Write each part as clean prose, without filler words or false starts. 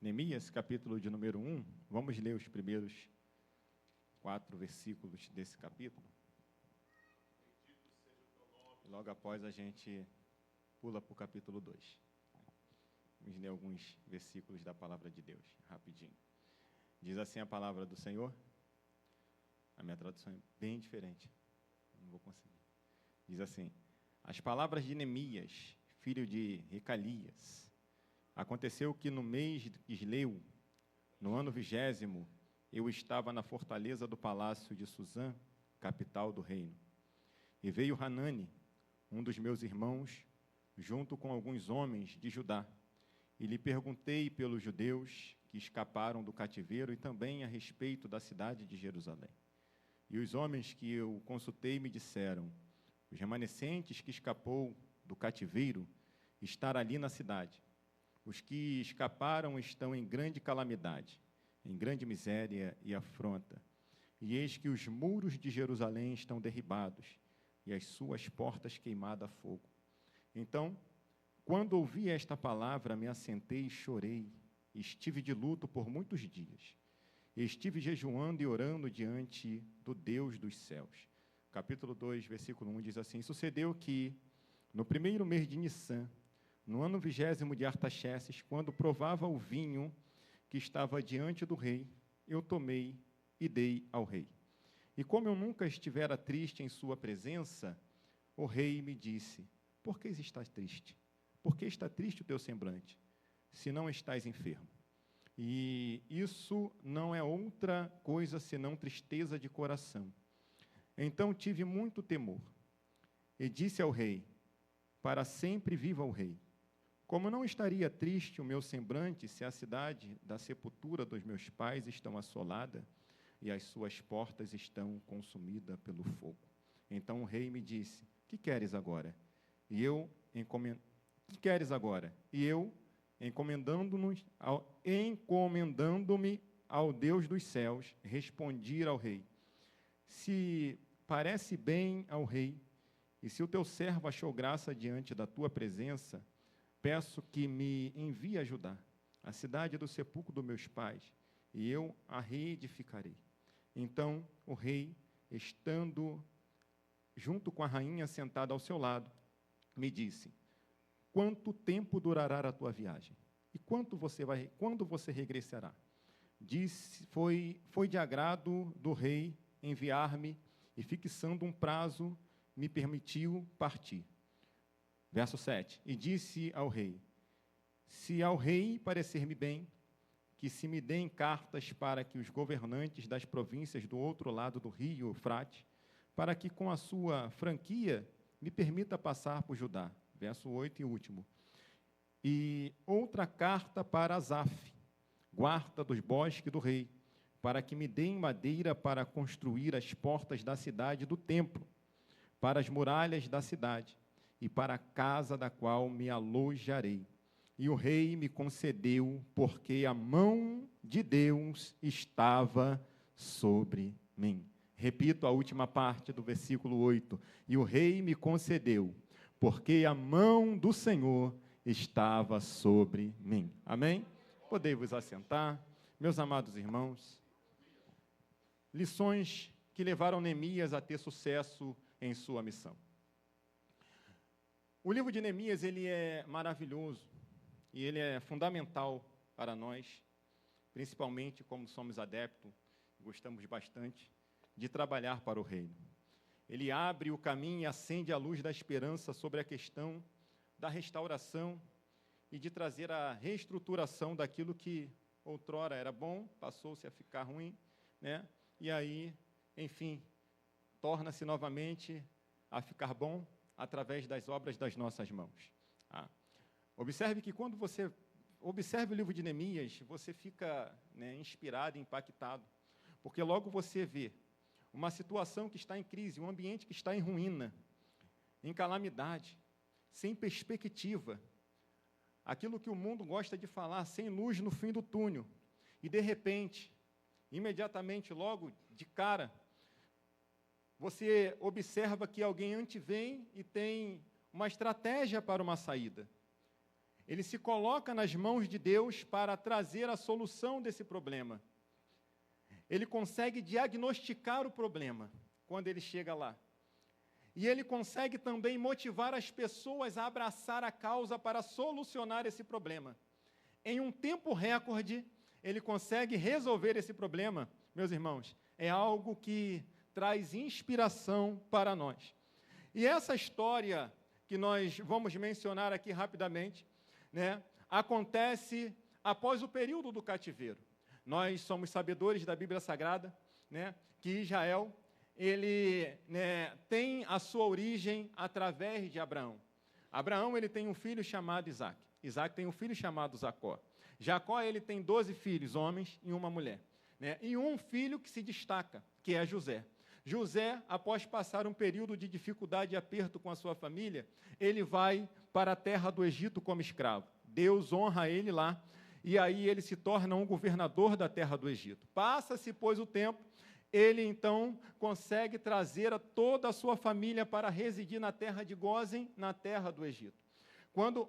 Neemias, capítulo de número 1, vamos ler os primeiros 4 versículos desse capítulo. Logo após a gente pula para o capítulo 2. Vamos ler alguns versículos da palavra de Deus, rapidinho. Diz assim a palavra do Senhor. A minha tradução é bem diferente. Não vou conseguir. Diz assim: as palavras de Neemias, filho de Recalias. Aconteceu que no mês de Quisleu, no ano 20º, eu estava na fortaleza do palácio de Suzã, capital do reino. E veio Hanani, um dos meus irmãos, junto com alguns homens de Judá. E lhe perguntei pelos judeus que escaparam do cativeiro e também a respeito da cidade de Jerusalém. E os homens que eu consultei me disseram: os remanescentes que escapou do cativeiro estão ali na cidade. Os que escaparam estão em grande calamidade, em grande miséria e afronta. E eis que os muros de Jerusalém estão derribados e as suas portas queimadas a fogo. Então, quando ouvi esta palavra, me assentei e chorei, e estive de luto por muitos dias. E estive jejuando e orando diante do Deus dos céus. Capítulo 2, versículo 1 diz assim: sucedeu que, no primeiro mês de Nissan, no ano 20º de Artaxerxes, quando provava o vinho que estava diante do rei, eu tomei e dei ao rei. E como eu nunca estivera triste em sua presença, o rei me disse: por que estás triste? Por que está triste o teu semblante, se não estás enfermo? E isso não é outra coisa senão tristeza de coração. Então tive muito temor, e disse ao rei: para sempre viva o rei. Como não estaria triste o meu semblante se a cidade da sepultura dos meus pais estão assolada e as suas portas estão consumidas pelo fogo? Então o rei me disse: que queres agora? E eu, encomendando-me ao Deus dos céus, respondi ao rei: se parece bem ao rei, e se o teu servo achou graça diante da tua presença, peço que me envie ajudar a cidade do sepulcro dos meus pais, e eu a reedificarei. Então o rei, estando junto com a rainha sentada ao seu lado, me disse: quanto tempo durará a tua viagem? E quando você regressará? Disse: foi de agrado do rei enviar-me, e fixando um prazo, me permitiu partir. Verso 7. E disse ao rei: se ao rei parecer-me bem, que se me deem cartas para que os governantes das províncias do outro lado do rio Eufrates, para que com a sua franquia me permita passar por Judá. Verso 8 e último. E outra carta para Asaf, guarda dos bosques do rei, para que me deem madeira para construir as portas da cidade do templo, para as muralhas da cidade, e para a casa da qual me alojarei. E o rei me concedeu, porque a mão de Deus estava sobre mim. Repito a última parte do versículo 8. E o rei me concedeu, porque a mão do Senhor estava sobre mim. Amém? Podei-vos assentar, meus amados irmãos. Lições que levaram Neemias a ter sucesso em sua missão. O livro de Neemias, ele é maravilhoso e ele é fundamental para nós, principalmente como somos adeptos, gostamos bastante de trabalhar para o reino. Ele abre o caminho e acende a luz da esperança sobre a questão da restauração e de trazer a reestruturação daquilo que outrora era bom, passou-se a ficar ruim, né? E aí, enfim, torna-se novamente a ficar bom através das obras das nossas mãos. Observe que quando você observa o livro de Neemias, você fica, né, inspirado, impactado, porque logo você vê uma situação que está em crise, um ambiente que está em ruína, em calamidade, sem perspectiva, aquilo que o mundo gosta de falar, sem luz no fim do túnel, e de repente, imediatamente, logo de cara, você observa que alguém antevém e tem uma estratégia para uma saída. ele se coloca nas mãos de Deus para trazer a solução desse problema. Ele consegue diagnosticar o problema quando ele chega lá. E ele consegue também motivar as pessoas a abraçar a causa para solucionar esse problema. Em um tempo recorde, ele consegue resolver esse problema, meus irmãos. É algo que traz inspiração para nós. E essa história que nós vamos mencionar aqui rapidamente, né, acontece após o período do cativeiro. Nós somos sabedores da Bíblia Sagrada, né, que Israel, ele, né, tem a sua origem através de Abraão. Abraão, ele tem um filho chamado Isaac. Isaac tem um filho chamado Jacó. Jacó, ele tem 12 filhos, homens e uma mulher, né, e um filho que se destaca, que é José. José, após passar um período de dificuldade e aperto com a sua família, ele vai para a terra do Egito como escravo. Deus honra ele lá, e aí ele se torna um governador da terra do Egito. Passa-se, pois, o tempo, ele então consegue trazer toda a sua família para residir na terra de Gósen, na terra do Egito. Quando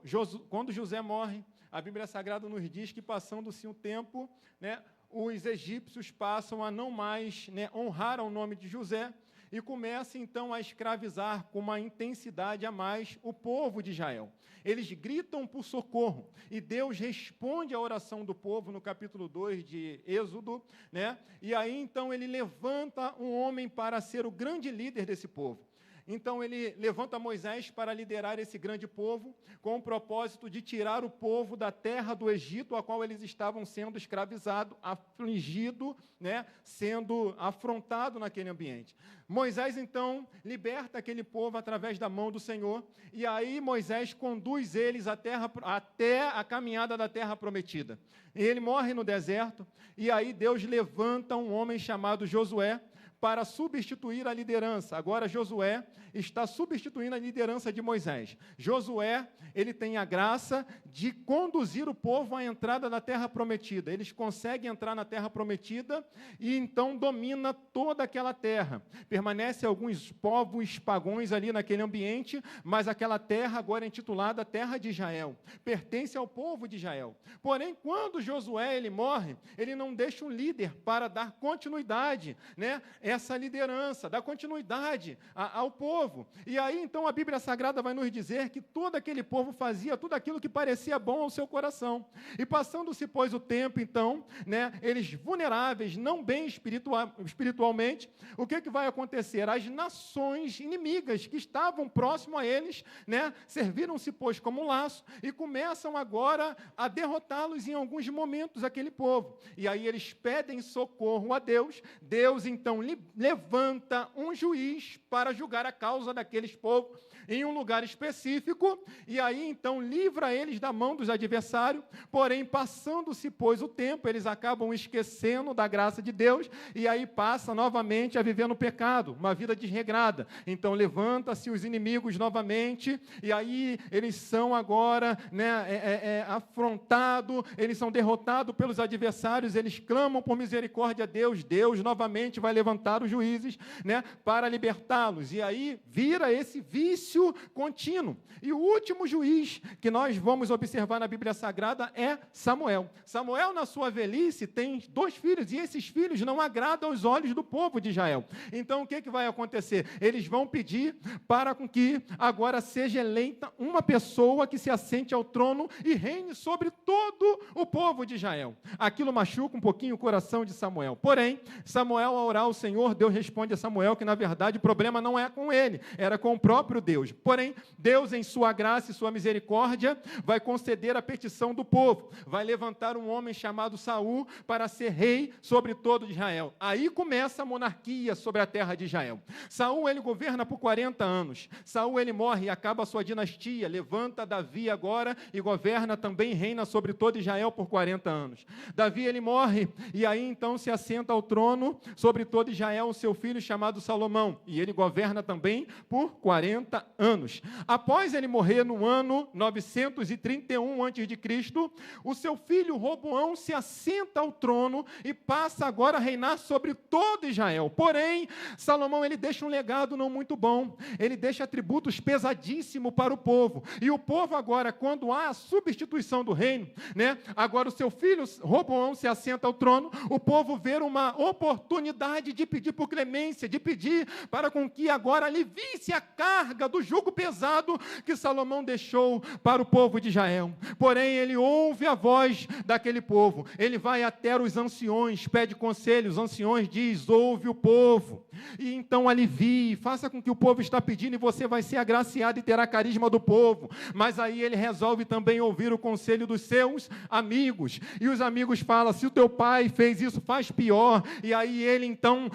José morre, a Bíblia Sagrada nos diz que, passando-se um tempo, né, os egípcios passam a não mais, né, honrar o nome de José e começam então a escravizar com uma intensidade a mais o povo de Israel. Eles gritam por socorro e Deus responde à oração do povo no capítulo 2 de Êxodo, né? E aí então ele levanta um homem para ser o grande líder desse povo. Então ele levanta Moisés para liderar esse grande povo, com o propósito de tirar o povo da terra do Egito, a qual eles estavam sendo escravizados, afligidos, né, sendo afrontados naquele ambiente. Moisés, então, liberta aquele povo através da mão do Senhor, e aí Moisés conduz eles até a caminhada da terra prometida. Ele morre no deserto, e aí Deus levanta um homem chamado Josué, para substituir a liderança. Agora Josué está substituindo a liderança de Moisés. Josué, ele tem a graça de conduzir o povo à entrada da terra prometida. Eles conseguem entrar na terra prometida e então domina toda aquela terra. Permanecem alguns povos pagãos ali naquele ambiente, mas aquela terra agora é intitulada Terra de Israel. Pertence ao povo de Israel. Porém, quando Josué ele morre, ele não deixa um líder para dar continuidade, né, essa liderança, dar continuidade ao povo. E aí, então, a Bíblia Sagrada vai nos dizer que todo aquele povo fazia tudo aquilo que parecia bom ao seu coração. E passando-se, pois, o tempo, então, né, eles vulneráveis, não bem espiritualmente, o que vai acontecer? As nações inimigas que estavam próximo a eles, né, serviram-se, pois, como um laço e começam agora a derrotá-los em alguns momentos, aquele povo. E aí eles pedem socorro a Deus. Deus, então, levanta um juiz para julgar a causa daqueles povos em um lugar específico, e aí então livra eles da mão dos adversários. Porém, passando-se, pois, o tempo, eles acabam esquecendo da graça de Deus, e aí passa novamente a viver no pecado, uma vida desregrada. Então levanta-se os inimigos novamente, e aí eles são agora, né, afrontados, eles são derrotados pelos adversários, eles clamam por misericórdia a Deus. Deus novamente vai levantar os juízes, né, para libertá-los, e aí vira esse vício contínuo. E o último juiz que nós vamos observar na Bíblia Sagrada é Samuel. Samuel, na sua velhice, tem 2 filhos, e esses filhos não agradam aos olhos do povo de Israel. Então, o que vai acontecer? Eles vão pedir para que agora seja eleita uma pessoa que se assente ao trono e reine sobre todo o povo de Israel. Aquilo machuca um pouquinho o coração de Samuel. Porém, Samuel, ao orar ao Senhor, Deus responde a Samuel que, na verdade, o problema não é com ele, era com o próprio Deus. Porém, Deus, em sua graça e sua misericórdia, vai conceder a petição do povo. Vai levantar um homem chamado Saul para ser rei sobre todo Israel. Aí começa a monarquia sobre a terra de Israel. Saul, ele governa por 40 anos. Saul, ele morre e acaba a sua dinastia. Levanta Davi agora e governa também, reina sobre todo Israel por 40 anos. Davi, ele morre e aí então se assenta ao trono sobre todo Israel. Israel seu filho chamado Salomão, e ele governa também por 40 anos. Após ele morrer no ano 931 a.C., o seu filho Roboão se assenta ao trono e passa agora a reinar sobre todo Israel. Porém, Salomão ele deixa um legado não muito bom, ele deixa tributos pesadíssimos para o povo, e o povo agora, quando há a substituição do reino, agora o seu filho Roboão se assenta ao trono, o povo vê uma oportunidade de pedir por clemência, de pedir para com que agora alivie-se a carga do jugo pesado que Salomão deixou para o povo de Israel. Porém, ele ouve a voz daquele povo, ele vai até os anciões, pede conselho, os anciões diz, ouve o povo, e então alivie, faça com que o povo está pedindo, e você vai ser agraciado e terá carisma do povo. Mas aí ele resolve também ouvir o conselho dos seus amigos, e os amigos falam, se o teu pai fez isso, faz pior. E aí ele então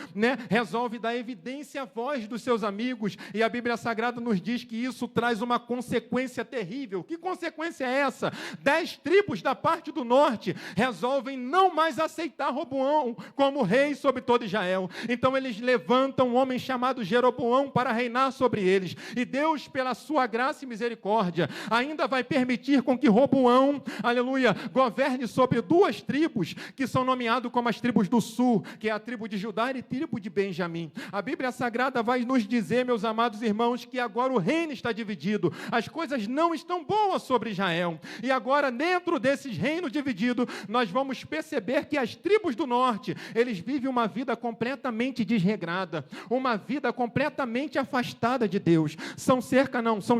resolve dar evidência à voz dos seus amigos, e a Bíblia Sagrada nos diz que isso traz uma consequência terrível. Que consequência é essa? 10 tribos da parte do norte resolvem não mais aceitar Roboão como rei sobre todo Israel. Então eles levantam um homem chamado Jeroboão para reinar sobre eles, e Deus, pela sua graça e misericórdia, ainda vai permitir com que Roboão, aleluia, governe sobre 2 tribos, que são nomeadas como as tribos do sul, que é a tribo de Judá e a tribo de Benjamim. A Bíblia Sagrada vai nos dizer, meus amados irmãos, que agora o reino está dividido, as coisas não estão boas sobre Israel, e agora dentro desses reinos divididos, nós vamos perceber que as tribos do norte, eles vivem uma vida completamente desregrada, uma vida completamente afastada de Deus. São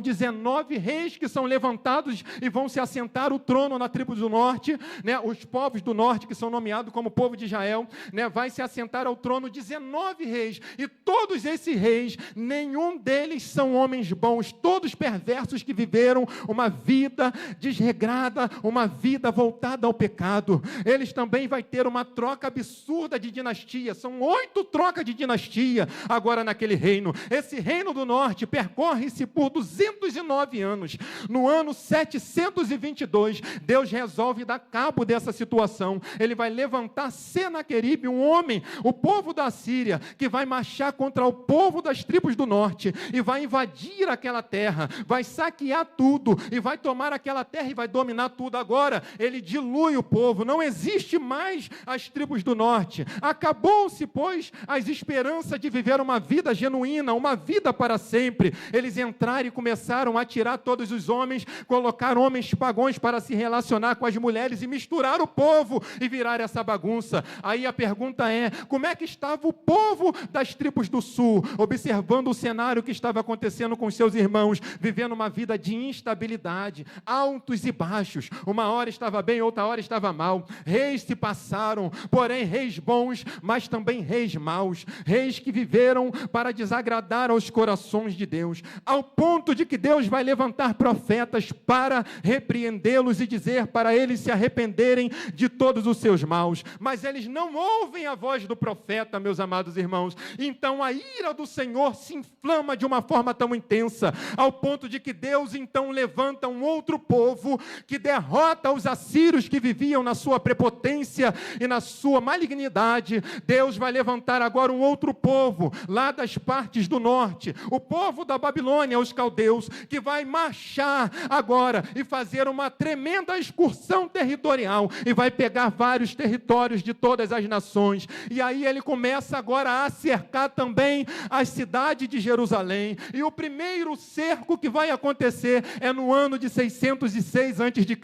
19 reis que são levantados e vão se assentar o trono na tribo do norte, os povos do norte, que são nomeados como povo de Israel, vai se assentar ao trono 19 reis, e todos esses reis, nenhum deles são homens bons, todos perversos que viveram uma vida desregrada, uma vida voltada ao pecado. Eles também vão ter uma troca absurda de dinastia, são 8 trocas de dinastia agora naquele reino. Esse reino do norte percorre-se por 209 anos. No ano 722, Deus resolve dar cabo dessa situação. Ele vai levantar Senaqueribe, um homem, o povo da Síria, que vai marchar contra o povo das tribos do norte, e vai invadir aquela terra, vai saquear tudo, e vai tomar aquela terra, e vai dominar tudo. Agora, ele dilui o povo, não existe mais as tribos do norte, acabou-se, pois, as esperanças de viver uma vida genuína, uma vida para sempre. Eles entraram e começaram a tirar todos os homens, colocar homens pagãos para se relacionar com as mulheres, e misturar o povo, e virar essa bagunça. Aí a pergunta é, como é que estava o povo das tribos do sul, observando o cenário que estava acontecendo com seus irmãos, vivendo uma vida de instabilidade, altos e baixos, uma hora estava bem, outra hora estava mal. Reis se passaram, porém reis bons, mas também reis maus, reis que viveram para desagradar aos corações de Deus, ao ponto de que Deus vai levantar profetas para repreendê-los e dizer para eles se arrependerem de todos os seus maus, mas eles não ouvem a voz do profeta, meus amados irmãos. Então a ira do Senhor se inflama de uma forma tão intensa, ao ponto de que Deus então levanta um outro povo, que derrota os assírios que viviam na sua prepotência e na sua malignidade. Deus vai levantar agora um outro povo, lá das partes do norte, o povo da Babilônia, os caldeus, que vai marchar agora e fazer uma tremenda excursão territorial, e vai pegar vários territórios de todas as nações, e aí ele começa agora a cercar também a cidade de Jerusalém, e o primeiro cerco que vai acontecer é no ano de 606 a.C.,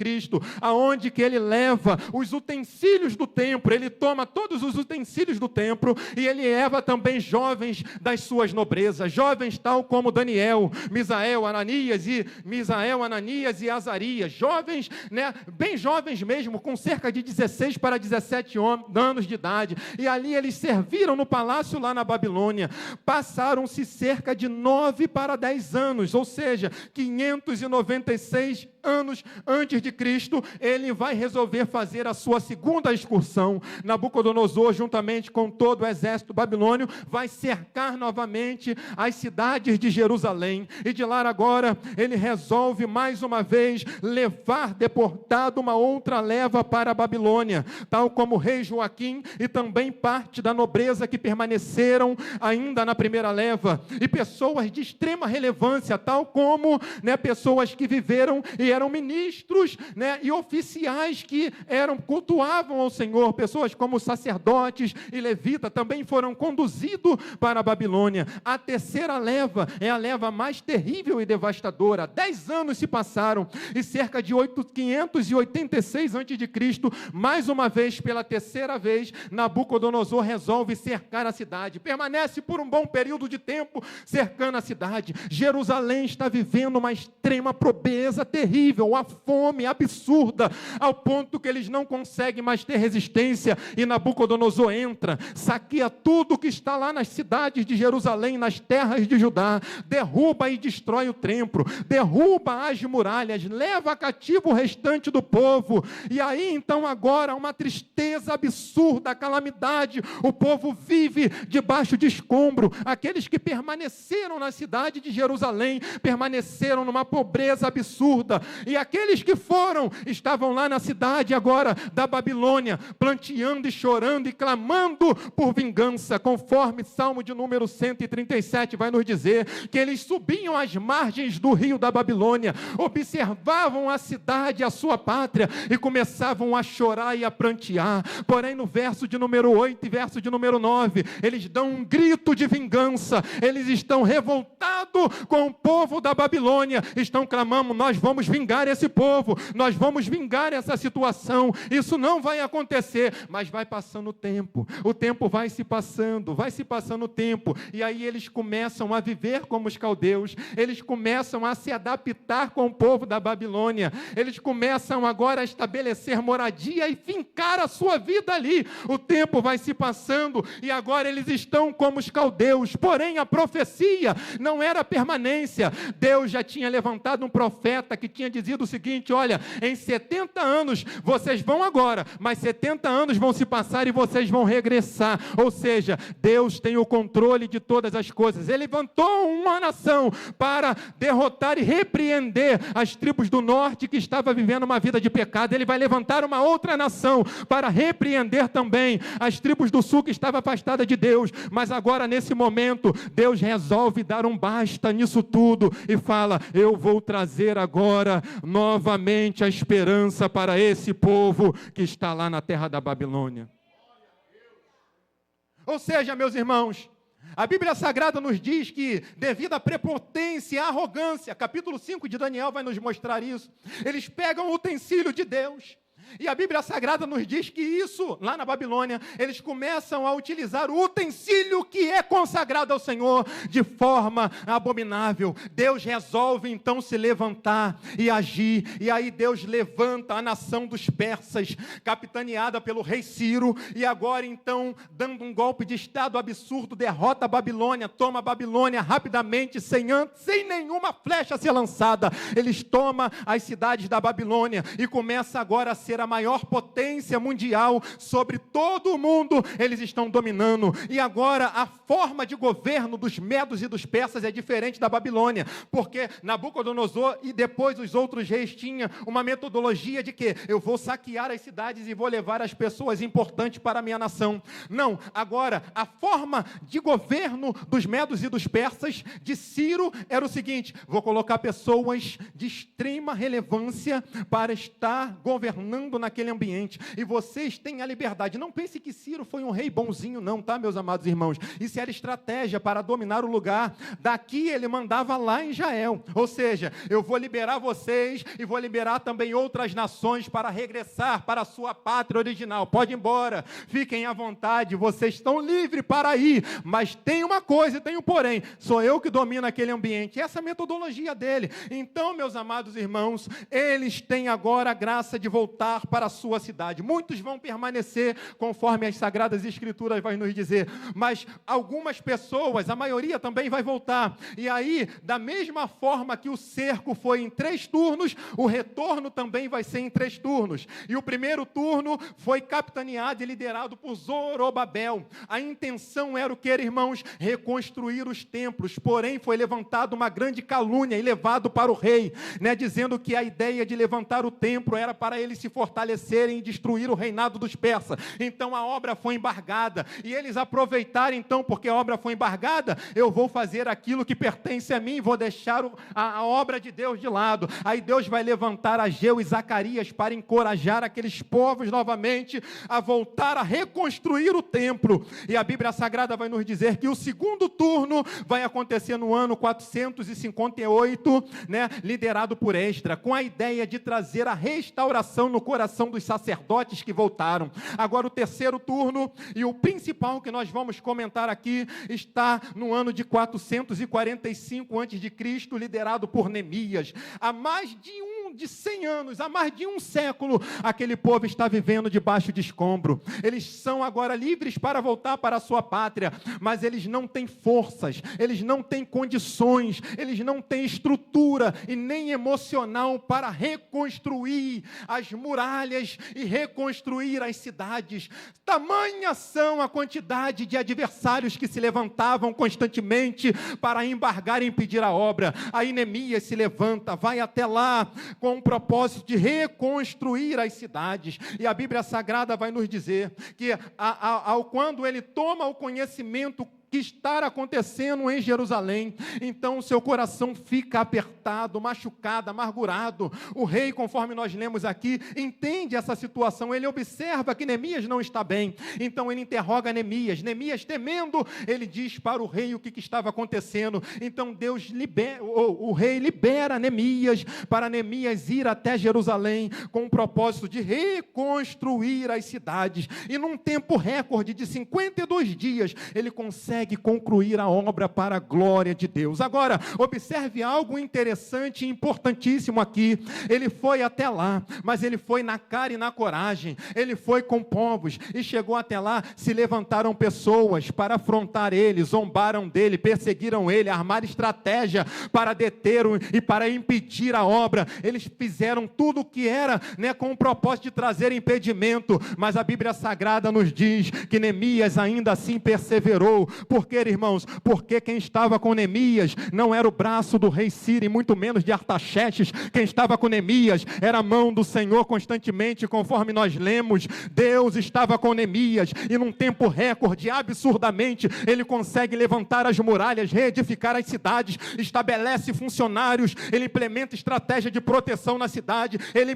aonde que ele leva os utensílios do templo, ele toma todos os utensílios do templo, e ele leva também jovens das suas nobrezas, jovens tal como Daniel, Misael, Ananias e Azarias, jovens, bem jovens mesmo, com cerca de 16 para 17 anos de idade, e ali eles serviram no palácio lá na Babilônia. Passaram-se cerca de 9 para 10 anos, ou seja, 596 anos antes de Cristo, ele vai resolver fazer a sua segunda excursão. Nabucodonosor, juntamente com todo o exército babilônio, vai cercar novamente as cidades de Jerusalém. E de lá agora, ele resolve mais uma vez levar deportado uma outra leva para a Babilônia, tal como o rei Joaquim e também parte da nobreza que permaneceram ainda na primeira leva, e pessoas de extrema relevância, tal como pessoas que viveram e eram ministros e oficiais que cultuavam ao Senhor, pessoas como sacerdotes e levitas também foram conduzidos para a Babilônia. A terceira leva é a leva mais terrível e devastadora. 10 anos se passaram e cerca de 586 a.C., mais uma vez, pela terceira vez, Nabucodonosor resolve cercar a cidade. Permanece por um bom período de tempo cercando a cidade. Jerusalém está vivendo uma extrema pobreza terrível, uma fome absurda, ao ponto que eles não conseguem mais ter resistência, e Nabucodonosor entra, saqueia tudo que está lá nas cidades de Jerusalém, nas terras de Judá, derruba e destrói o templo, derruba as muralhas, leva cativo o restante do povo, e aí então agora uma tristeza absurda, a calamidade, o povo vive debaixo de escombro. Aqueles que permaneceram na cidade de Jerusalém, permaneceram numa pobreza absurda, e aqueles que estavam lá na cidade agora da Babilônia, planteando e chorando e clamando por vingança, conforme Salmo de número 137 vai nos dizer, que eles subiam às margens do rio da Babilônia, observavam a cidade, a sua pátria, e começavam a chorar e a prantear. Porém, no verso de número 8 e verso de número 9, eles dão um grito de vingança, eles estão revoltados com o povo da Babilônia, estão clamando: nós vamos vingar esse povo, nós vamos vingar essa situação. Isso não vai acontecer, mas vai passando o tempo vai se passando o tempo, e aí eles começam a viver como os caldeus, eles começam a se adaptar com o povo da Babilônia, eles começam agora a estabelecer moradia e fincar a sua vida ali. O tempo vai se passando e agora eles estão como os caldeus. Porém, a profecia não era permanência. Deus já tinha levantado um profeta que tinha dizido o seguinte: olha, em 70 anos vocês vão agora, mas 70 anos vão se passar e vocês vão regressar. Ou seja, Deus tem o controle de todas as coisas. Ele levantou uma nação para derrotar e repreender as tribos do norte que estavam vivendo uma vida de pecado. Ele vai levantar uma outra nação para repreender também as tribos do sul que estavam afastadas de Deus. Mas agora, nesse momento, Deus resolve dar um basta nisso tudo e fala: eu vou trazer agora novamente a esperança para esse povo que está lá na terra da Babilônia. Ou seja, meus irmãos, a Bíblia Sagrada nos diz que, devido à prepotência e à arrogância, capítulo 5 de Daniel vai nos mostrar isso, eles pegam o utensílio de Deus. E a Bíblia Sagrada nos diz que isso, lá na Babilônia, eles começam a utilizar o utensílio que é consagrado ao Senhor de forma abominável. Deus resolve então se levantar e agir, e aí Deus levanta a nação dos persas, capitaneada pelo rei Ciro, e agora então, dando um golpe de estado absurdo, derrota a Babilônia, toma a Babilônia rapidamente, sem nenhuma flecha ser lançada. Eles tomam as cidades da Babilônia e começa agora a ser a maior potência mundial sobre todo o mundo. Eles estão dominando, e agora a forma de governo dos medos e dos persas é diferente da Babilônia, porque Nabucodonosor e depois os outros reis tinham uma metodologia de que eu vou saquear as cidades e vou levar as pessoas importantes para a minha nação. Não, agora a forma de governo dos medos e dos persas de Ciro era o seguinte: vou colocar pessoas de extrema relevância para estar governando naquele ambiente, e vocês têm a liberdade. Não pense que Ciro foi um rei bonzinho não, tá, meus amados irmãos? Isso era estratégia para dominar o lugar. Daqui ele mandava lá em Israel, ou seja, eu vou liberar vocês e vou liberar também outras nações para regressar para a sua pátria original. Pode ir embora, fiquem à vontade, vocês estão livres para ir, mas tem uma coisa, tem um porém, sou eu que domino aquele ambiente. Essa é a metodologia dele. Então, meus amados irmãos, eles têm agora a graça de voltar voltar para a sua cidade. Muitos vão permanecer, conforme as Sagradas Escrituras vai nos dizer, mas algumas pessoas, a maioria também vai voltar. E aí, da mesma forma que o cerco foi em 3 turnos, o retorno também vai ser em 3 turnos. E o primeiro turno foi capitaneado e liderado por Zorobabel. A intenção era o que, irmãos? Reconstruir os templos. Porém, foi levantada uma grande calúnia e levado para o rei, dizendo que a ideia de levantar o templo era para eles se fortalecerem e destruir o reinado dos persas. Então a obra foi embargada. E eles aproveitaram então, porque a obra foi embargada, eu vou fazer aquilo que pertence a mim, vou deixar a obra de Deus de lado. Aí Deus vai levantar Ageu e Zacarias para encorajar aqueles povos novamente a voltar a reconstruir o templo. E a Bíblia Sagrada vai nos dizer que o segundo turno vai acontecer no ano 458, liderado por Esdras, com a ideia de trazer a restauração no coração dos sacerdotes que voltaram. Agora o terceiro turno, e o principal que nós vamos comentar aqui, está no ano de 445 a.C., liderado por Neemias. Há mais de 100 anos, há mais de um século, aquele povo está vivendo debaixo de escombro. Eles são agora livres para voltar para a sua pátria, mas eles não têm forças, eles não têm condições, eles não têm estrutura e nem emocional para reconstruir as muralhas e reconstruir as cidades. Tamanha são a quantidade de adversários que se levantavam constantemente para embargar e impedir a obra. Aí Neemias se levanta, vai até lá com o propósito de reconstruir as cidades. E a Bíblia Sagrada vai nos dizer que quando ele toma o conhecimento que está acontecendo em Jerusalém, então o seu coração fica apertado, machucado, amargurado. O rei, conforme nós lemos aqui, entende essa situação, ele observa que Neemias não está bem, então ele interroga Neemias. Neemias, temendo, ele diz para o rei o que estava acontecendo. Então o rei libera Neemias, para Neemias ir até Jerusalém, com o propósito de reconstruir as cidades, e num tempo recorde de 52 dias, ele consegue concluir a obra para a glória de Deus. Agora, observe algo interessante e importantíssimo aqui. Ele foi até lá, mas ele foi na cara e na coragem. Ele foi com povos e chegou até lá. Se levantaram pessoas para afrontar ele, zombaram dele, perseguiram ele, armaram estratégia para detê-lo e para impedir a obra. Eles fizeram tudo o que era, com o propósito de trazer impedimento, mas a Bíblia Sagrada nos diz que Neemias ainda assim perseverou. Por quê, irmãos? Porque quem estava com Neemias não era o braço do rei Sírio, e muito menos de Artaxerxes. Quem estava com Neemias era a mão do Senhor constantemente, conforme nós lemos. Deus estava com Neemias, e num tempo recorde, absurdamente, ele consegue levantar as muralhas, reedificar as cidades, estabelece funcionários, ele implementa estratégia de proteção na cidade, ele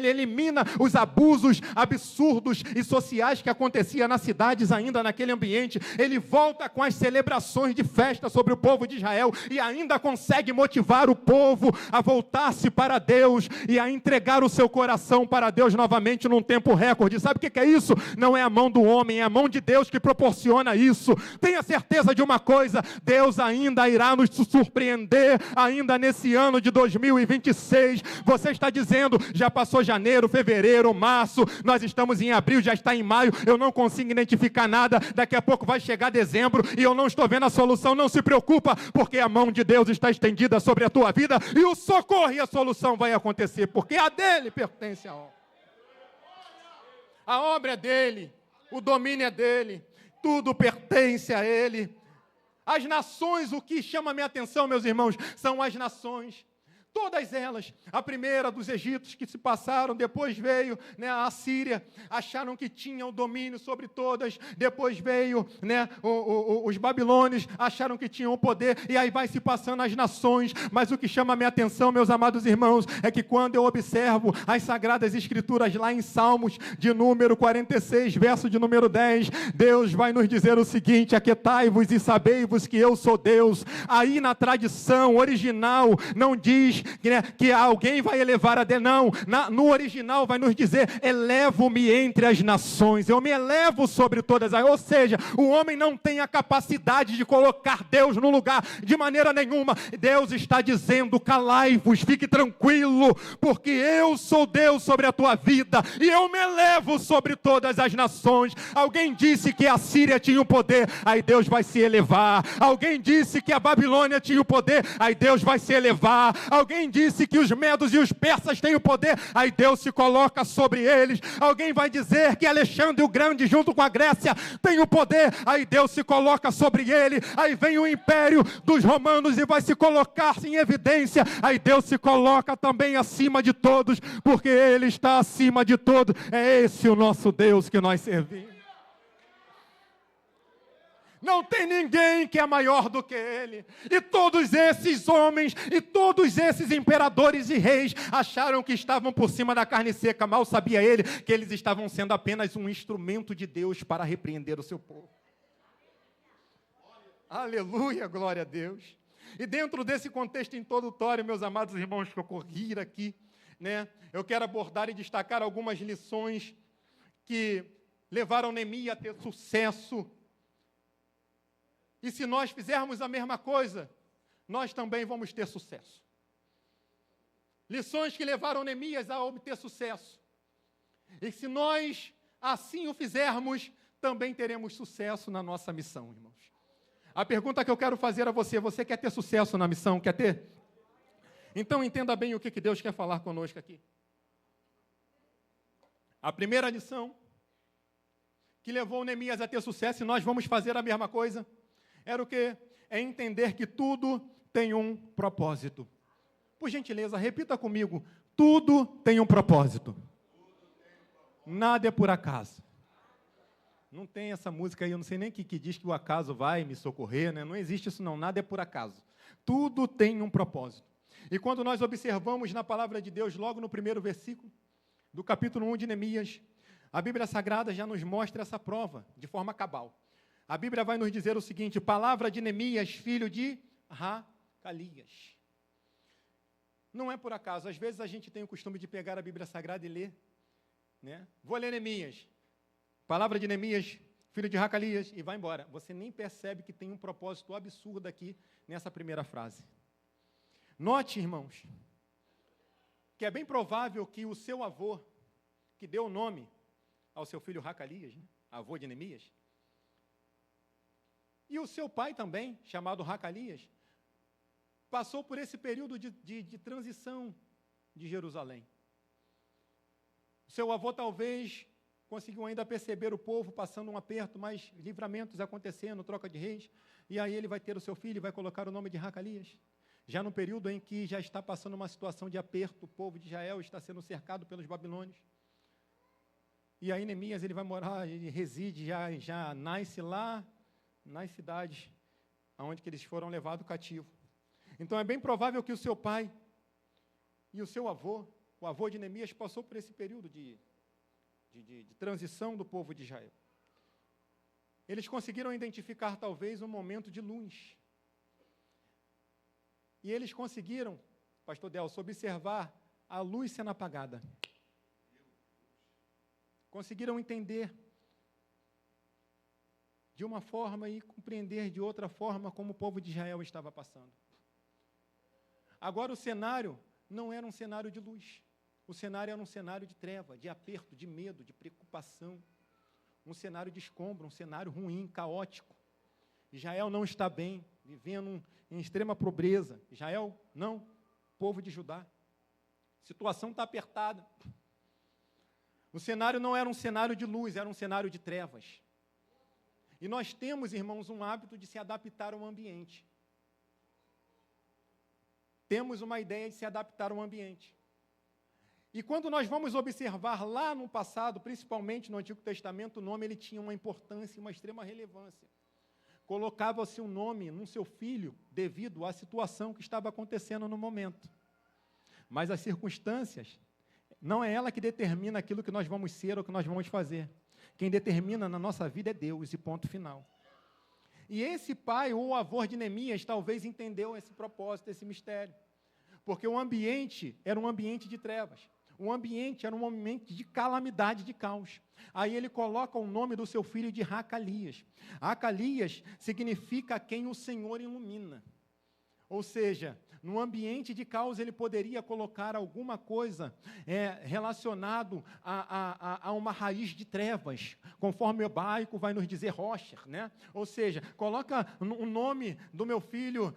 elimina os abusos absurdos e sociais que aconteciam nas cidades ainda naquele ambiente. Ele volta com as celebrações de festa sobre o povo de Israel e ainda consegue motivar o povo a voltar-se para Deus e a entregar o seu coração para Deus novamente num tempo recorde. Sabe o que é isso? Não é a mão do homem, é a mão de Deus que proporciona isso. Tenha certeza de uma coisa: Deus ainda irá nos surpreender ainda nesse ano de 2026. Você está dizendo, já passou janeiro, fevereiro, março, nós estamos em abril, já está em maio, eu não consigo identificar nada, daqui a pouco vai chegar dezembro e eu não estou vendo a solução. Não se preocupa, porque a mão de Deus está estendida sobre a tua vida e o socorro e a solução vai acontecer, porque a dele pertence a obra. A obra é dele, o domínio é dele, tudo pertence a ele. As nações, o que chama a minha atenção, meus irmãos, são as nações. Todas elas, a primeira dos egípcios que se passaram, depois veio a Síria, acharam que tinham domínio sobre todas, depois veio os babilônios, acharam que tinham o poder, e aí vai se passando as nações. Mas o que chama a minha atenção, meus amados irmãos, é que quando eu observo as Sagradas Escrituras lá em Salmos, de número 46, verso de número 10, Deus vai nos dizer o seguinte: aquietai-vos e sabei-vos que eu sou Deus. Aí na tradição original não diz né, que alguém vai elevar a não, no original vai nos dizer, elevo-me entre as nações, eu me elevo sobre todas as, ou seja, o homem não tem a capacidade de colocar Deus no lugar, de maneira nenhuma. Deus está dizendo, calai-vos, fique tranquilo, porque eu sou Deus sobre a tua vida, e eu me elevo sobre todas as nações. Alguém disse que a Síria tinha o poder, aí Deus vai se elevar. Alguém disse que a Babilônia tinha o poder, aí Deus vai se elevar. Alguém disse que os medos e os persas têm o poder, aí Deus se coloca sobre eles. Alguém vai dizer que Alexandre o Grande junto com a Grécia tem o poder, aí Deus se coloca sobre ele. Aí vem o império dos romanos e vai se colocar em evidência, aí Deus se coloca também acima de todos, porque Ele está acima de todos. É esse o nosso Deus que nós servimos. Não tem ninguém que é maior do que Ele. E todos esses homens, e todos esses imperadores e reis, acharam que estavam por cima da carne seca. Mal sabia ele que eles estavam sendo apenas um instrumento de Deus para repreender o seu povo. Aleluia, glória a Deus. E dentro desse contexto introdutório, meus amados irmãos, que eu corri aqui, né, eu quero abordar e destacar algumas lições que levaram Neemias a ter sucesso. E se nós fizermos a mesma coisa, nós também vamos ter sucesso. Lições que levaram Neemias a obter sucesso. E se nós assim o fizermos, também teremos sucesso na nossa missão, irmãos. A pergunta que eu quero fazer a você, você quer ter sucesso na missão? Quer ter? Então entenda bem o que Deus quer falar conosco aqui. A primeira lição que levou Neemias a ter sucesso, e nós vamos fazer a mesma coisa, era o quê? É entender que tudo tem um propósito. Por gentileza, repita comigo. Tudo tem um propósito. Nada é por acaso. Não tem essa música aí, eu não sei nem que diz que o acaso vai me socorrer, né? Não existe isso não, nada é por acaso. Tudo tem um propósito. E quando nós observamos na palavra de Deus, logo no primeiro versículo do capítulo 1 de Neemias, a Bíblia Sagrada já nos mostra essa prova de forma cabal. A Bíblia vai nos dizer o seguinte, palavra de Neemias, filho de Racalias. Não é por acaso, às vezes a gente tem o costume de pegar a Bíblia Sagrada e ler, né? Vou ler Neemias, palavra de Neemias, filho de Racalias, e vai embora. Você nem percebe que tem um propósito absurdo aqui nessa primeira frase. Note, irmãos, que é bem provável que o seu avô, que deu o nome ao seu filho Racalias, né? Avô de Neemias, e o seu pai também, chamado Racalias, passou por esse período de transição de Jerusalém. O seu avô talvez conseguiu ainda perceber o povo passando um aperto, mas livramentos acontecendo, troca de reis, e aí ele vai ter o seu filho e vai colocar o nome de Racalias. Já no período em que já está passando uma situação de aperto, o povo de Israel está sendo cercado pelos babilônios. E aí Neemias, ele vai morar, ele reside, já nasce lá, nas cidades onde que eles foram levados cativos. Então é bem provável que o seu pai e o seu avô, o avô de Neemias, passou por esse período de transição do povo de Israel. Eles conseguiram identificar talvez um momento de luz. E eles conseguiram, pastor Delcio, observar a luz sendo apagada. Conseguiram entender de uma forma e compreender de outra forma como o povo de Israel estava passando. Agora o cenário não era um cenário de luz. O cenário era um cenário de treva, de aperto, de medo, de preocupação. Um cenário de escombro, um cenário ruim, caótico. Israel não está bem, vivendo em extrema pobreza. Israel, não, povo de Judá. A situação está apertada. O cenário não era um cenário de luz, era um cenário de trevas. E nós temos, irmãos, um hábito de se adaptar ao ambiente. Temos uma ideia de se adaptar ao ambiente. E quando nós vamos observar lá no passado, principalmente no Antigo Testamento, o nome ele tinha uma importância e uma extrema relevância. Colocava-se um nome no seu filho devido à situação que estava acontecendo no momento. Mas as circunstâncias, não é ela que determina aquilo que nós vamos ser ou que nós vamos fazer. Quem determina na nossa vida é Deus, e ponto final. E esse pai ou avô de Neemias talvez entendeu esse propósito, esse mistério. Porque o ambiente era um ambiente de trevas. O ambiente era um ambiente de calamidade, de caos. Aí ele coloca o nome do seu filho de Racalias. Racalias significa quem o Senhor ilumina. Ou seja, no ambiente de caos ele poderia colocar alguma coisa relacionado a uma raiz de trevas, conforme o hebraico vai nos dizer Rocher, né? Ou seja, coloca o nome do meu filho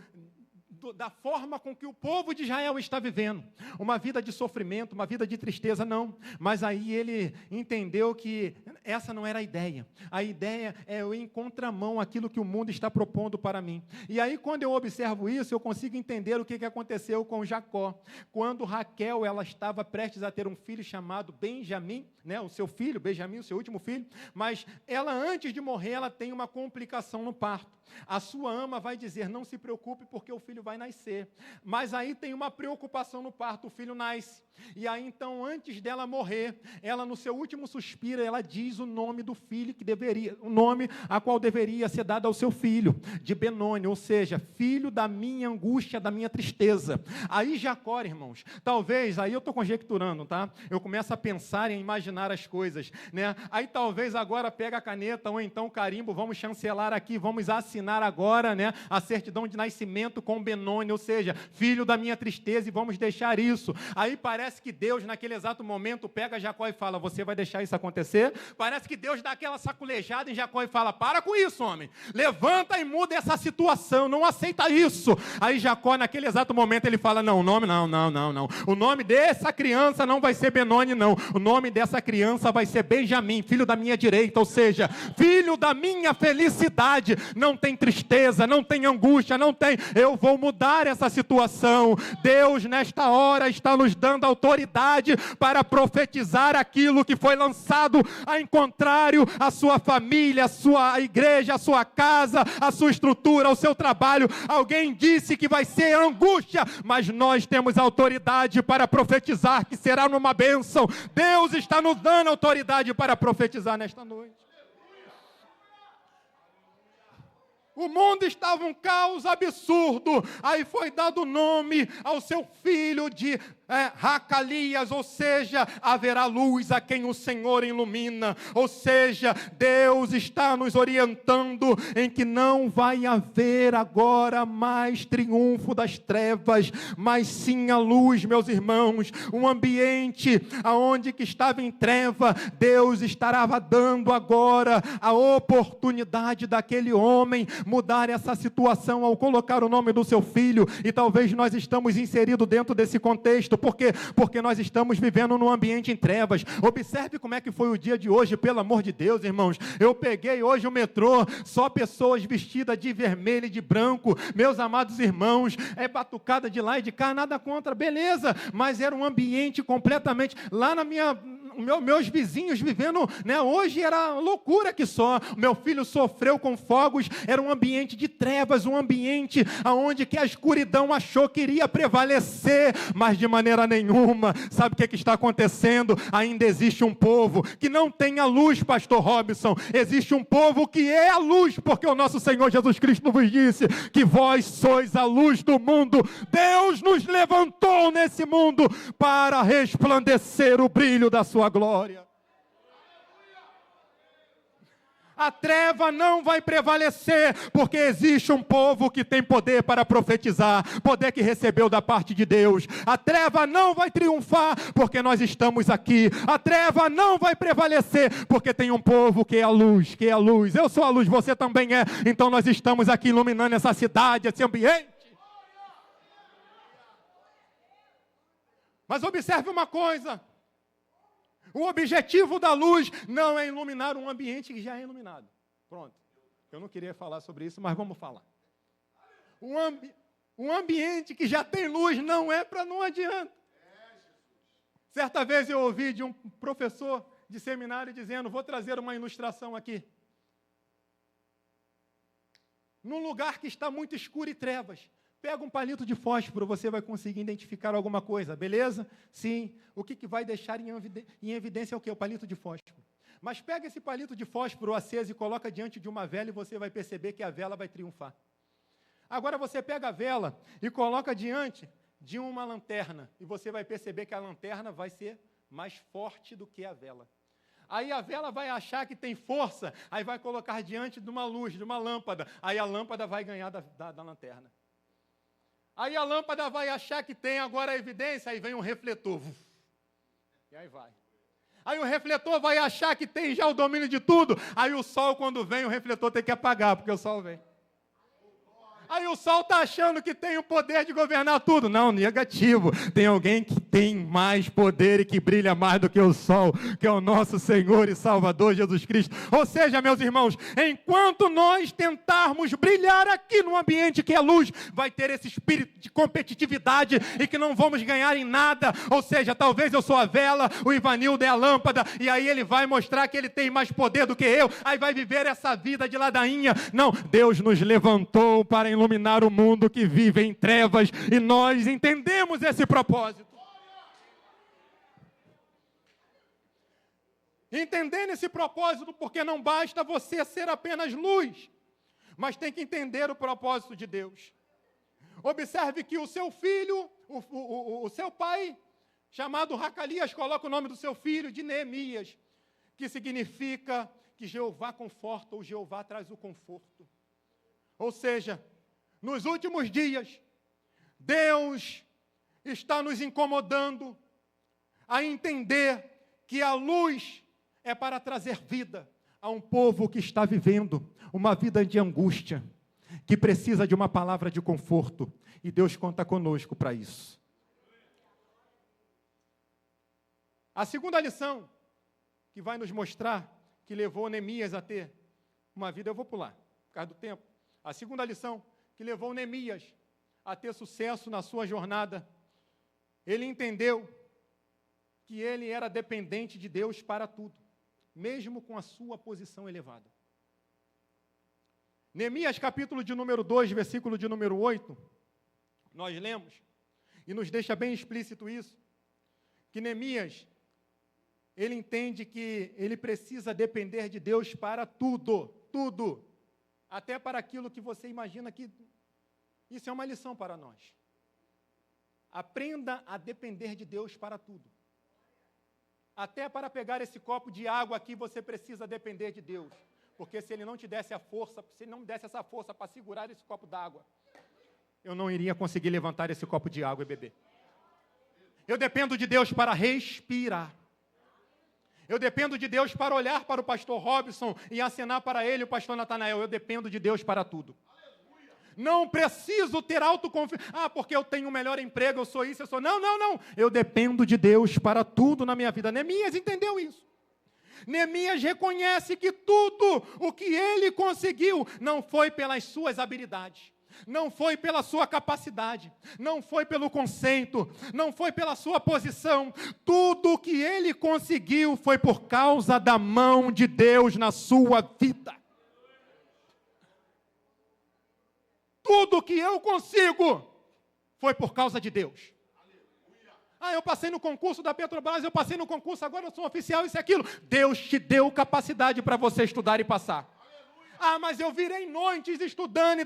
da forma com que o povo de Israel está vivendo, uma vida de sofrimento, uma vida de tristeza, não, mas aí ele entendeu que essa não era a ideia é eu ir em contramão aquilo que o mundo está propondo para mim, e aí quando eu observo isso, eu consigo entender o que aconteceu com Jacó, quando Raquel, ela estava prestes a ter um filho chamado Benjamim, né, o seu filho, Benjamim, o seu último filho, mas ela antes de morrer, ela tem uma complicação no parto. A sua ama vai dizer, não se preocupe porque o filho vai nascer. Mas aí tem uma preocupação no parto, o filho nasce. E aí então, antes dela morrer, ela no seu último suspiro, ela diz o nome do filho que deveria, o nome a qual deveria ser dado ao seu filho, de Benoni, ou seja, filho da minha angústia, da minha tristeza. Aí Jacó, irmãos, talvez, aí eu estou conjecturando, tá? Eu começo a pensar e a imaginar as coisas, né? Aí talvez agora pega a caneta ou então o carimbo, vamos chancelar aqui, vamos assinar agora, né, a certidão de nascimento com Benoni, ou seja, filho da minha tristeza, e vamos deixar isso. Aí parece que Deus, naquele exato momento, pega Jacó e fala, você vai deixar isso acontecer? Parece que Deus dá aquela saculejada em Jacó e fala, para com isso, homem, levanta e muda essa situação, não aceita isso. Aí Jacó, naquele exato momento, ele fala, não, o nome, não, o nome dessa criança não vai ser Benoni, não, o nome dessa criança vai ser Benjamim, filho da minha direita, ou seja, filho da minha felicidade, não tem tristeza, não tem angústia, não tem, eu vou mudar essa situação. Deus nesta hora está nos dando autoridade para profetizar aquilo que foi lançado em contrário à sua família, à sua igreja, à sua casa, à sua estrutura, ao seu trabalho. Alguém disse que vai ser angústia, mas nós temos autoridade para profetizar que será numa bênção. Deus está nos dando autoridade para profetizar nesta noite. O mundo estava um caos absurdo. Aí foi dado nome ao seu filho de Racalias, ou seja, haverá luz a quem o Senhor ilumina. Ou seja, Deus está nos orientando em que não vai haver agora mais triunfo das trevas, mas sim a luz, meus irmãos. Um ambiente aonde que estava em treva, Deus estará dando agora a oportunidade daquele homem mudar essa situação ao colocar o nome do seu filho. E talvez nós estamos inseridos dentro desse contexto. Por quê? Porque nós estamos vivendo num ambiente em trevas. Observe como é que foi o dia de hoje, pelo amor de Deus, irmãos. Eu peguei hoje o metrô, só pessoas vestidas de vermelho e de branco. Meus amados irmãos, batucada de lá e de cá, nada contra, beleza. Mas era um ambiente completamente, lá na meus vizinhos vivendo, né, hoje era loucura que só. Meu filho sofreu com fogos, era um ambiente de trevas, um ambiente onde que a escuridão achou que iria prevalecer, mas de maneira nenhuma. Sabe o que está acontecendo? Ainda existe um povo que não tem a luz, pastor Robson. Existe um povo que é a luz, porque o nosso Senhor Jesus Cristo vos disse que vós sois a luz do mundo. Deus nos levantou nesse mundo para resplandecer o brilho da sua glória. A treva não vai prevalecer, porque existe um povo que tem poder para profetizar, poder que recebeu da parte de Deus. A treva não vai triunfar, porque nós estamos aqui. A treva não vai prevalecer, porque tem um povo que é a luz, que é a luz. Eu sou a luz, você também é. Então nós estamos aqui iluminando essa cidade, esse ambiente. Mas observe uma coisa. O objetivo da luz não é iluminar um ambiente que já é iluminado. Pronto. Eu não queria falar sobre isso, mas vamos falar. Um ambiente que já tem luz não é para não adianta. Certa vez eu ouvi de um professor de seminário dizendo, vou trazer uma ilustração aqui. Num lugar que está muito escuro e trevas, pega um palito de fósforo, você vai conseguir identificar alguma coisa, beleza? Sim. O que vai deixar em evidência é o quê? O palito de fósforo. Mas pega esse palito de fósforo aceso e coloca diante de uma vela e você vai perceber que a vela vai triunfar. Agora você pega a vela e coloca diante de uma lanterna, e você vai perceber que a lanterna vai ser mais forte do que a vela. Aí a vela vai achar que tem força, aí vai colocar diante de uma luz, de uma lâmpada, aí a lâmpada vai ganhar da lanterna. Aí a lâmpada vai achar que tem agora a evidência, aí vem um refletor. E aí vai. Aí o refletor vai achar que tem já o domínio de tudo, aí o sol, quando vem, o refletor tem que apagar, porque o sol vem. Aí o sol está achando que tem o poder de governar tudo. Não, negativo. Tem alguém que tem mais poder e que brilha mais do que o sol, que é o nosso Senhor e Salvador Jesus Cristo. Ou seja, meus irmãos, enquanto nós tentarmos brilhar aqui no ambiente que é luz, vai ter esse espírito de competitividade e que não vamos ganhar em nada. Ou seja, talvez eu sou a vela, o Ivanildo é a lâmpada, e aí ele vai mostrar que ele tem mais poder do que eu, aí vai viver essa vida de ladainha. Não, Deus nos levantou para iluminar o mundo que vive em trevas, e nós entendemos esse propósito. Entendendo esse propósito, porque não basta você ser apenas luz, mas tem que entender o propósito de Deus. Observe que o seu filho, o seu pai, chamado Racalias, coloca o nome do seu filho de Neemias, que significa que Jeová conforta, ou Jeová traz o conforto. Ou seja, nos últimos dias, Deus está nos incomodando a entender que a luz é para trazer vida a um povo que está vivendo uma vida de angústia, que precisa de uma palavra de conforto, e Deus conta conosco para isso. A segunda lição que vai nos mostrar que levou Neemias a ter uma vida, eu vou pular, por causa do tempo. A segunda lição que levou Neemias a ter sucesso na sua jornada, ele entendeu que ele era dependente de Deus para tudo, mesmo com a sua posição elevada. Neemias, capítulo de número 2, versículo de número 8, nós lemos, e nos deixa bem explícito isso, que Neemias, ele entende que ele precisa depender de Deus para tudo, tudo. Até para aquilo que você imagina que isso é uma lição para nós. Aprenda a depender de Deus para tudo. Até para pegar esse copo de água aqui, você precisa depender de Deus. Porque se Ele não te desse a força, se Ele não me desse essa força para segurar esse copo d'água, eu não iria conseguir levantar esse copo de água e beber. Eu dependo de Deus para respirar. Eu dependo de Deus para olhar para o pastor Robson e acenar para ele o pastor Natanael. Eu dependo de Deus para tudo. Não preciso ter autoconfiança. Porque eu tenho o melhor emprego, eu sou isso, eu sou... Não, não, não. Eu dependo de Deus para tudo na minha vida. Neemias entendeu isso. Neemias reconhece que tudo o que ele conseguiu não foi pelas suas habilidades. Não foi pela sua capacidade, não foi pelo conceito, não foi pela sua posição. Tudo o que ele conseguiu foi por causa da mão de Deus na sua vida. Tudo o que eu consigo foi por causa de Deus. Eu passei no concurso da Petrobras, eu passei no concurso, agora eu sou um oficial, isso e aquilo. Deus te deu capacidade para você estudar e passar. Mas eu virei noites estudando e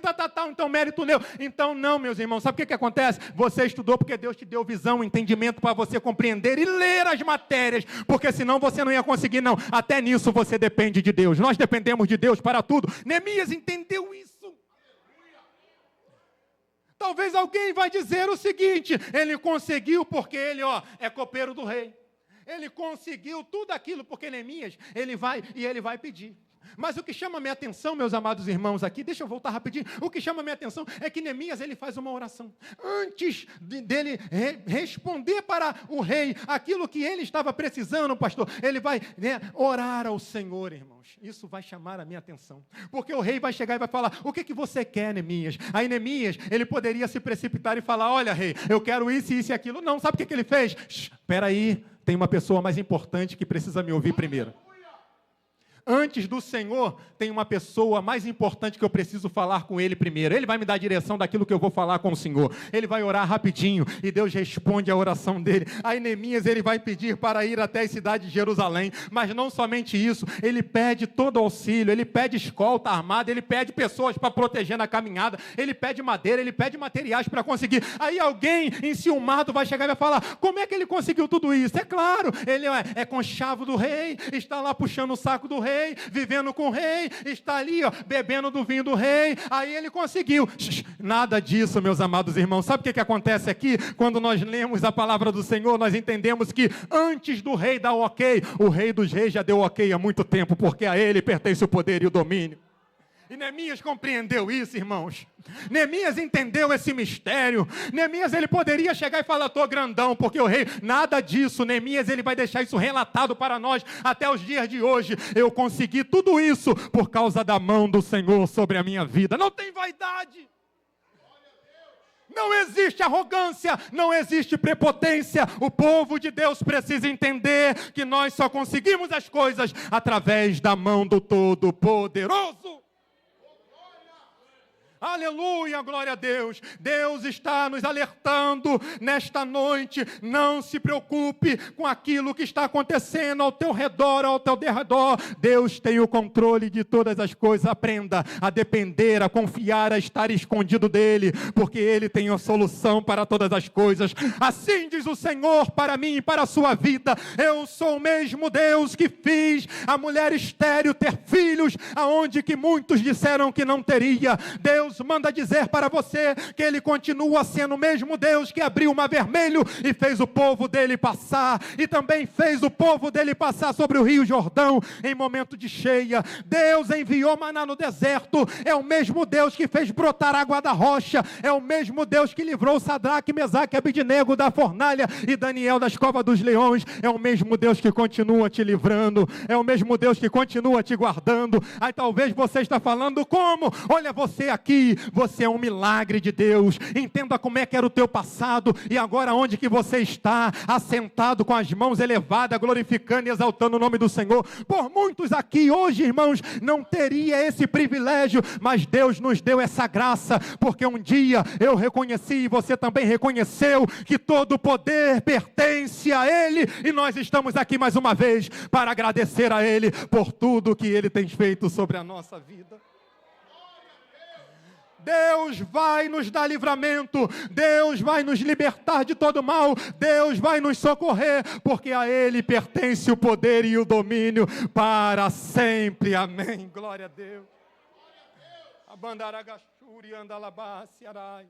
então mérito meu. Então não, meus irmãos, sabe o que acontece? Você estudou porque Deus te deu visão, entendimento para você compreender e ler as matérias, porque senão você não ia conseguir, não. Até nisso você depende de Deus. Nós dependemos de Deus para tudo. Neemias entendeu isso. Talvez alguém vai dizer o seguinte, ele conseguiu porque ele é copeiro do rei. Ele conseguiu tudo aquilo porque Neemias, ele vai pedir. Mas o que chama a minha atenção, meus amados irmãos, aqui, deixa eu voltar rapidinho, o que chama a minha atenção é que Neemias, ele faz uma oração. Antes dele responder para o rei aquilo que ele estava precisando, pastor, ele vai orar ao Senhor, irmãos. Isso vai chamar a minha atenção, porque o rei vai chegar e vai falar, o que você quer, Neemias? Aí Neemias, ele poderia se precipitar e falar, olha, rei, eu quero isso, isso e aquilo. Não, sabe o que ele fez? Espera aí, tem uma pessoa mais importante que precisa me ouvir primeiro. Antes do Senhor, tem uma pessoa mais importante que eu preciso falar com Ele primeiro. Ele vai me dar a direção daquilo que eu vou falar com o Senhor. Ele vai orar rapidinho e Deus responde a oração dele. Aí Neemias, ele vai pedir para ir até a cidade de Jerusalém. Mas não somente isso, ele pede todo auxílio, ele pede escolta armada, ele pede pessoas para proteger na caminhada, ele pede madeira, ele pede materiais para conseguir. Aí alguém enciumado vai chegar e vai falar, como é que ele conseguiu tudo isso? É claro, ele é conchavo do rei, está lá puxando o saco do rei, vivendo com o rei, está ali, ó, bebendo do vinho do rei, aí ele conseguiu. Nada disso, meus amados irmãos. Sabe o que acontece aqui? Quando nós lemos a palavra do Senhor, nós entendemos que antes do rei dar o ok, o rei dos reis já deu ok há muito tempo, porque a ele pertence o poder e o domínio. E Neemias compreendeu isso, irmãos. Neemias entendeu esse mistério. Neemias, ele poderia chegar e falar, estou grandão, porque o rei... Nada disso. Neemias, ele vai deixar isso relatado para nós até os dias de hoje. Eu consegui tudo isso por causa da mão do Senhor sobre a minha vida. Não tem vaidade. Não existe arrogância, não existe prepotência. O povo de Deus precisa entender que nós só conseguimos as coisas através da mão do Todo-Poderoso. Aleluia, glória a Deus. Deus está nos alertando nesta noite. Não se preocupe com aquilo que está acontecendo ao teu redor, ao teu derredor. Deus tem o controle de todas as coisas. Aprenda a depender, a confiar, a estar escondido dEle, porque Ele tem a solução para todas as coisas. Assim diz o Senhor para mim e para a sua vida. Eu sou o mesmo Deus que fiz a mulher estéril ter filhos, aonde que muitos disseram que não teria. Deus manda dizer para você que Ele continua sendo o mesmo Deus que abriu o mar vermelho e fez o povo dele passar, e também fez o povo dele passar sobre o rio Jordão em momento de cheia. Deus enviou maná no deserto, é o mesmo Deus que fez brotar água da rocha, é o mesmo Deus que livrou Sadraque, Mesaque e Abednego da fornalha e Daniel das covas dos leões, é o mesmo Deus que continua te livrando, é o mesmo Deus que continua te guardando. Aí talvez você está falando, como? Olha você aqui, você é um milagre de Deus. Entenda como é que era o teu passado e agora onde que você está, assentado com as mãos elevadas, glorificando e exaltando o nome do Senhor. Por muitos aqui hoje, irmãos, não teria esse privilégio, mas Deus nos deu essa graça, porque um dia eu reconheci e você também reconheceu que todo o poder pertence a Ele, e nós estamos aqui mais uma vez para agradecer a Ele por tudo que Ele tem feito sobre a nossa vida. Deus vai nos dar livramento, Deus vai nos libertar de todo mal, Deus vai nos socorrer, porque a Ele pertence o poder e o domínio para sempre. Amém. Glória a Deus. Abandaragachuri andalabasi arai.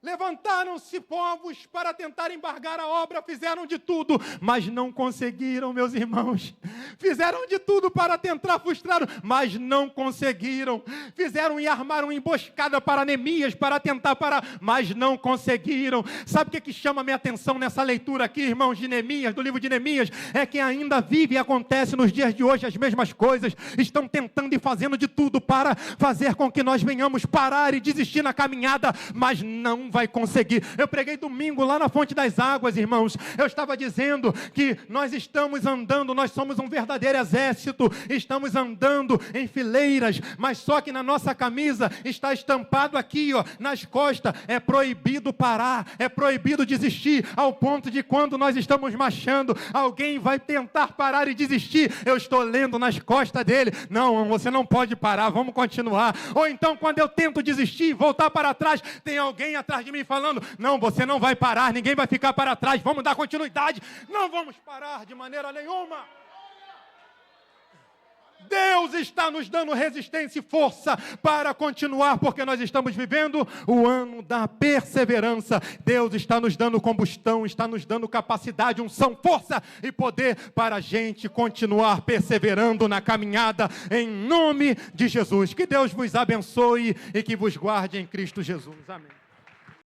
Levantaram-se povos para tentar embargar a obra, fizeram de tudo, mas não conseguiram, meus irmãos. Fizeram de tudo para tentar frustrar, mas não conseguiram. Fizeram e armaram emboscada para Neemias, para tentar parar, mas não conseguiram. Sabe o que chama a minha atenção nessa leitura aqui, irmãos, de Neemias, do livro de Neemias? É que ainda vive e acontece nos dias de hoje as mesmas coisas. Estão tentando e fazendo de tudo para fazer com que nós venhamos parar e desistir na caminhada, mas não vai conseguir. Eu preguei domingo lá na Fonte das Águas, irmãos. Eu estava dizendo que nós estamos andando, nós somos um verdadeiro exército, estamos andando em fileiras, mas só que na nossa camisa está estampado aqui, ó, nas costas, é proibido parar, é proibido desistir, ao ponto de quando nós estamos marchando, alguém vai tentar parar e desistir, eu estou lendo nas costas dele, não, você não pode parar, vamos continuar. Ou então quando eu tento desistir, voltar para trás, tem alguém atrás de mim falando, não, você não vai parar, ninguém vai ficar para trás, vamos dar continuidade, não vamos parar de maneira nenhuma. Deus está nos dando resistência e força para continuar, porque nós estamos vivendo o ano da perseverança. Deus está nos dando combustão, está nos dando capacidade, unção, força e poder para a gente continuar perseverando na caminhada, em nome de Jesus. Que Deus vos abençoe e que vos guarde em Cristo Jesus. Amém.